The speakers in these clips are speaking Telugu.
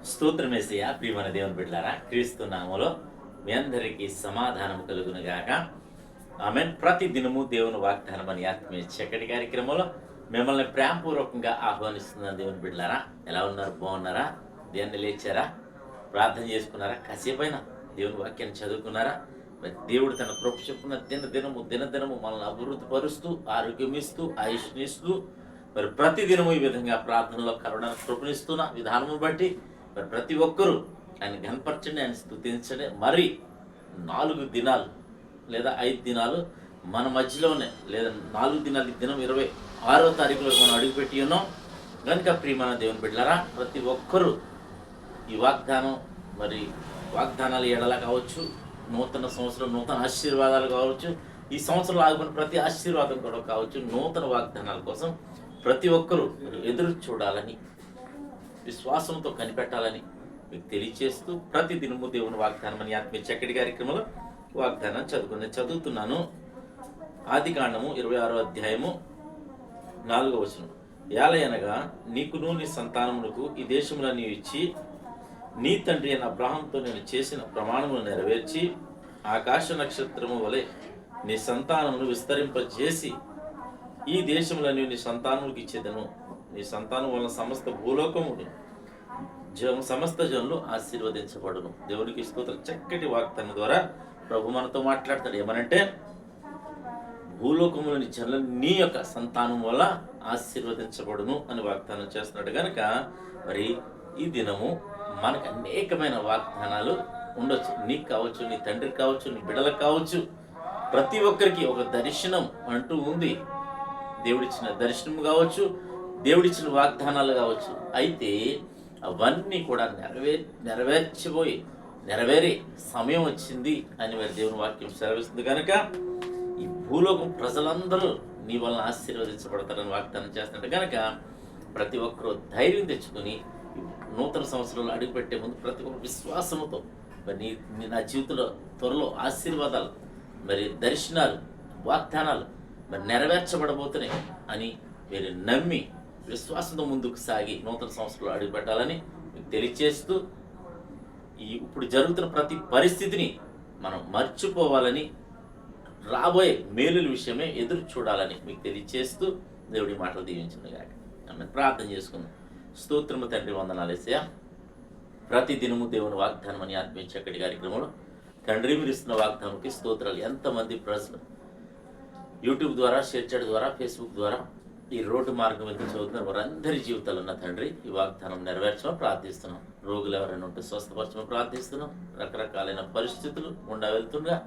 స్తోత్రమేసయ్య ప్రియమైన దేవుని బిడ్డలారా, క్రీస్తు నామములో మీ అందరికీ సమాధానం కలుగును గాక. ఆమేన్. ప్రతి దినము దేవుని వాగ్దానం అని ఆత్మీయ చక్కటి కార్యక్రమంలో మిమ్మల్ని ప్రేమపూర్వకంగా ఆహ్వానిస్తున్న దేవుని బిడ్డలారా, ఎలా ఉన్నారు? బాగున్నారా? దేవుని లేచారా? ప్రార్థన చేసుకున్నారా? కాసేపైనా దేవుని వాక్యాన్ని చదువుకున్నారా? మరి దేవుడు తన కృప చొప్పున దినదినము మనల్ని అభివృద్ధి పరుస్తూ, ఆరోగ్యం ఇస్తూ, ఆయుష్నిస్తూ, మరి ప్రతి దినము ఈ విధంగా ప్రార్థనలో కలవడానికి కృపనిస్తున్న విధానము బట్టి మరి ప్రతి ఒక్కరూ ఆయన ఘనపరచండి, ఆయన స్తుతించండి. మరి 4 దినాలు లేదా 5 దినాలు మన మధ్యలోనే, లేదా 4 దినాలు, ఈ దినం 26వ తారీఖులో మనం అడుగుపెట్టి ఉన్నాం కనుక ప్రియమైన దేవుని బిడ్డలారా, ప్రతి ఒక్కరూ ఈ వాగ్దానాలు ఎడల కావచ్చు, నూతన సంవత్సరం నూతన ఆశీర్వాదాలు కావచ్చు, ఈ సంవత్సరంలో ఆగిపోయిన ప్రతి ఆశీర్వాదం కూడా కావచ్చు, నూతన వాగ్దానాల కోసం ప్రతి ఒక్కరూ ఎదురు చూడాలని, విశ్వాసంతో కనిపెట్టాలని మీకు తెలియచేస్తూ ప్రతి దినము దేవుని వాగ్దానం అని ఆత్మీయ చక్కటి కార్యక్రమంలో వాగ్దానం చదువుతున్నాను. ఆదికాండము 26వ అధ్యాయము 4వ వచనం. ఏలయనగా నీకును నీ సంతానములకు ఈ దేశములో నీవు ఇచ్చి నీ తండ్రి అయిన అబ్రహాముతో నేను చేసిన ప్రమాణములు నెరవేర్చి ఆకాశ నక్షత్రము వలె నీ సంతానమును విస్తరింపజేసి ఈ దేశంలో నీవు నీ సంతానములకు ఇచ్చేదను. నీ సంతానం వలన సమస్త భూలోకమును సమస్త జనులు ఆశీర్వదించబడును. దేవునికి స్తోత్రం. చక్కటి వాగ్దానం ద్వారా ప్రభు మనతో మాట్లాడతాడు. ఏమనంటే, భూలోకములోని జనులు నీ యొక్క సంతానం వల్ల ఆశీర్వదించబడును అని వాగ్దానం చేస్తున్నాడు కనుక మరి ఈ దినము మనకు అనేకమైన వాగ్దానాలు ఉండొచ్చు. నీకు కావచ్చు, నీ తండ్రికి కావచ్చు, నీ బిడ్డలకు కావచ్చు, ప్రతి ఒక్కరికి ఒక దర్శనం అంటూ ఉంది. దేవుడిచ్చిన దర్శనం కావచ్చు, దేవుడిచ్చిన వాగ్దానాలు కావచ్చు. అయితే అవన్నీ కూడా నెరవేరే సమయం వచ్చింది అని మరి దేవుని వాక్యం సెలవిస్తుంది కనుక ఈ భూలోకం ప్రజలందరూ నీ వలన ఆశీర్వదించబడతారని వాగ్దానం చేస్తున్నట్టు కనుక ప్రతి ఒక్కరూ ధైర్యం తెచ్చుకొని నూతన సంవత్సరంలో అడుగుపెట్టే ముందు ప్రతి ఒక్కరు విశ్వాసంతో మరి నా జీవితంలో త్వరలో ఆశీర్వాదాలు, మరి దర్శనాలు, వాగ్దానాలు మరి నెరవేర్చబడబోతున్నాయి అని మీరు నమ్మి విశ్వాసంతో ముందుకు సాగి నూతన సంవత్సరంలో అడుగుపెట్టాలని మీకు తెలియచేస్తూ ఇప్పుడు జరుగుతున్న ప్రతి పరిస్థితిని మనం మర్చిపోవాలని, రాబోయే మేలుల విషయమే ఎదురు చూడాలని మీకు తెలియచేస్తూ దేవుడి మాటలు దీవించింది కాక ఆమె ప్రార్థన చేసుకుందాం. స్తోత్రము తండ్రి, వందనాలు యేసయ్యా. ప్రతి దినము దేవుని వాగ్దానం అని ఆత్మీయ చక్కటి కార్యక్రమంలో తండ్రి మీరు ఇస్తున్న వాగ్దానంకి స్తోత్రాలు. ఎంతమంది ప్రజలు యూట్యూబ్ ద్వారా, షేర్ చేయడం ద్వారా, ఫేస్బుక్ ద్వారా ఈ రోడ్డు మార్గం వెళ్తూ చదువుతున్నారు. వారందరి జీవితాలు ఉన్న తండ్రి ఈ వాగ్దానం నెరవేర్చమని ప్రార్థిస్తున్నాం. రోగులు ఎవరైనా ఉంటే స్వస్థపరచమని ప్రార్థిస్తున్నాం. రకరకాలైన పరిస్థితులు గుండా వెళ్తుండగా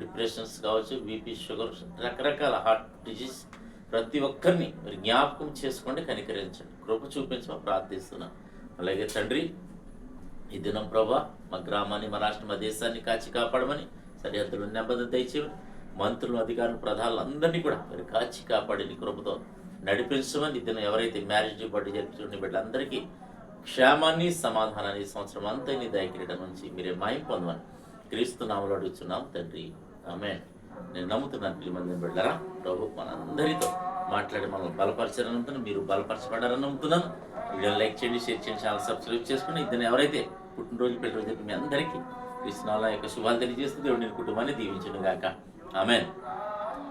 డిప్రెషన్స్ కావచ్చు, బీపీ, షుగర్, రకరకాల హార్ట్ డిజీజ్ ప్రతి ఒక్కరిని మీరు జ్ఞాపకం చేసుకోండి, కనికరించండి, కృప చూపించమని ప్రార్థిస్తున్నాం. అలాగే తండ్రి ఈ దినం ప్రభా మా గ్రామాన్ని, మా రాష్ట్రం, మా దేశాన్ని కాచి కాపాడమని, సరిహద్దులు నెమ్మది దయచేయమని, మంత్రులు, అధికారులు, ప్రధానులు అందరినీ కూడా మీరు కాచి కాపాడి కృపతో నడిపించమని, దినం ఎవరైతే మ్యారేజ్ బట్టి జరుపుతున్న బిడ్డలందరికీ క్షేమాన్ని, సమాధానాన్ని సంవత్సరం అంతా నీ దయకిరీటం నుంచి మీరే మాయం పొందమని క్రీస్తు నామములో అడుగుతున్నాం తండ్రి, ఆమేన్. నేను నమ్ముతున్నాను ప్రియమైన బిడ్డలారా, ప్రభు మనందరితో మాట్లాడి మనల్ని బలపరచారని నమ్ముతున్నాను. మీరు బలపరచబడారని నమ్ముతున్నాను. వీడియోని లైక్ చేయండి, షేర్ చేయండి, ఛానల్ సబ్స్క్రైబ్ చేసుకుని ఇద్దరు ఎవరైతే పుట్టినరోజు, పెళ్లి రోజు మీ అందరికీ కృష్ణాల యొక్క శుభాలు తెలియజేస్తుంది. దేవుడి కుటుంబాన్ని దీవించను గాక. ఆమేన్.